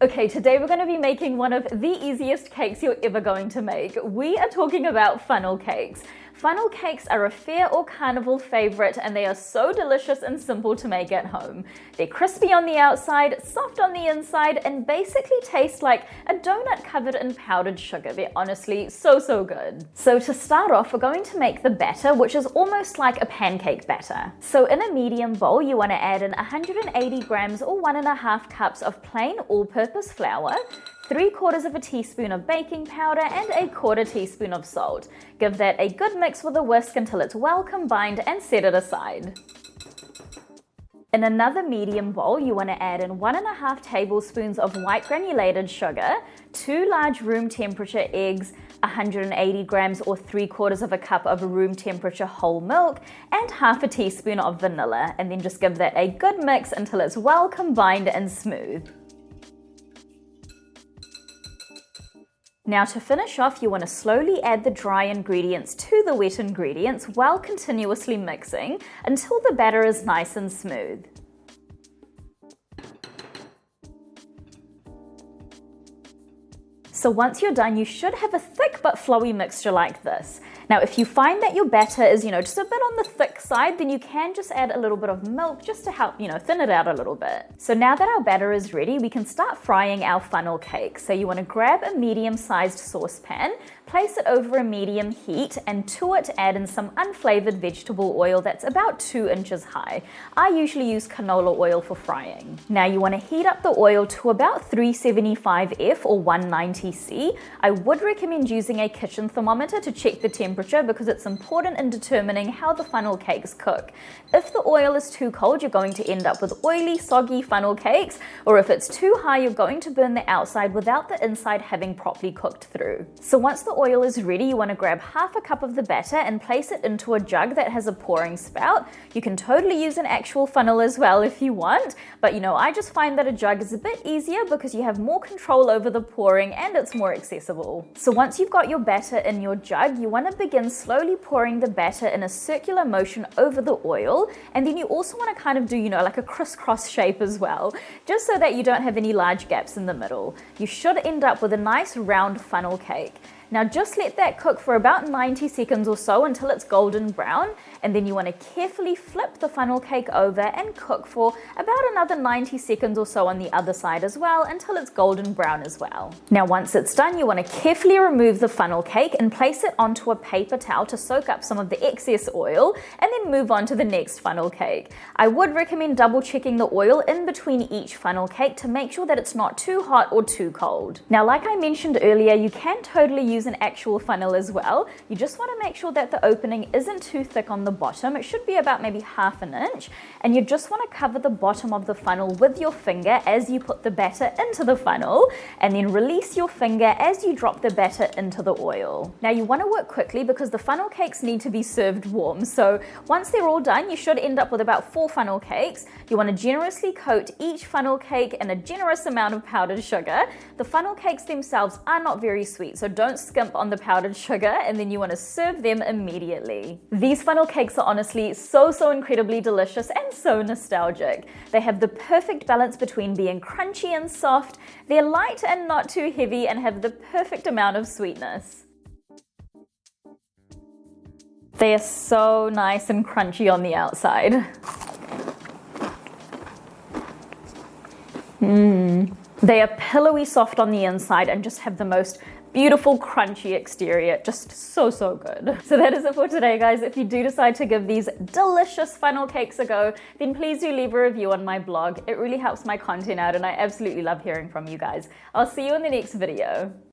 Okay, today we're going to be making one of the easiest cakes you're ever going to make. We are talking about funnel cakes. Funnel cakes are a fair or carnival favorite, and they are so delicious and simple to make at home. They're crispy on the outside, soft on the inside, and basically taste like a donut covered in powdered sugar. They're honestly so good. So to start off, we're going to make the batter, which is almost like a pancake batter. So in a medium bowl, you want to add in 180 grams or 1.5 cups of plain all-purpose flour, 3/4 teaspoon of baking powder, and 1/4 teaspoon of salt. Give that a good mix with a whisk until it's well combined and set it aside. In another medium bowl, you want to add in 1.5 tablespoons of white granulated sugar, 2 large room temperature eggs, 180 grams or 3/4 cup of room temperature whole milk, and 1/2 teaspoon of vanilla, and then just give that a good mix until it's well combined and smooth. Now to finish off, you want to slowly add the dry ingredients to the wet ingredients while continuously mixing until the batter is nice and smooth. So once you're done, you should have a thick but flowy mixture like this. Now, if you find that your batter is, just a bit on the thick side, then you can just add a little bit of milk just to help, thin it out a little bit. So now that our batter is ready, we can start frying our funnel cake. So you want to grab a medium-sized saucepan, place it over a medium heat, and to it add in some unflavored vegetable oil that's about 2 inches high. I usually use canola oil for frying. Now you want to heat up the oil to about 375 F or 190 C. I would recommend using a kitchen thermometer to check the temperature because it's important in determining how the funnel cakes cook. If the oil is too cold, you're going to end up with oily, soggy funnel cakes, or if it's too high, you're going to burn the outside without the inside having properly cooked through. So once the oil is ready, you want to grab 1/2 cup of the batter and place it into a jug that has a pouring spout. You can totally use an actual funnel as well if you want, but I just find that a jug is a bit easier because you have more control over the pouring and it's more accessible. So once you've got your batter in your jug, you want to begin slowly pouring the batter in a circular motion over the oil, and then you also want to kind of do, like a crisscross shape as well, just so that you don't have any large gaps in the middle. You should end up with a nice round funnel cake. Now just let that cook for about 90 seconds or so until it's golden brown, and then you want to carefully flip the funnel cake over and cook for about another 90 seconds or so on the other side as well until it's golden brown as well. Now once it's done, you want to carefully remove the funnel cake and place it onto a paper towel to soak up some of the excess oil, and then move on to the next funnel cake. I would recommend double checking the oil in between each funnel cake to make sure that it's not too hot or too cold. Now like I mentioned earlier, you can totally use an actual funnel as well. You just want to make sure that the opening isn't too thick on the bottom. It should be about maybe 1/2 inch, and you just want to cover the bottom of the funnel with your finger as you put the batter into the funnel, and then release your finger as you drop the batter into the oil. Now you want to work quickly because the funnel cakes need to be served warm. So once they're all done, you should end up with about 4 funnel cakes. You want to generously coat each funnel cake in a generous amount of powdered sugar. The funnel cakes themselves are not very sweet, so don't skimp on the powdered sugar, and then you want to serve them immediately. These funnel cakes are honestly so incredibly delicious and so nostalgic. They have the perfect balance between being crunchy and soft, they're light and not too heavy, and have the perfect amount of sweetness. They are so nice and crunchy on the outside. They are pillowy soft on the inside and just have the most beautiful crunchy exterior. Just so good. So that is it for today, guys. If you do decide to give these delicious funnel cakes a go, then please do leave a review on my blog. It really helps my content out, and I absolutely love hearing from you guys. I'll see you in the next video.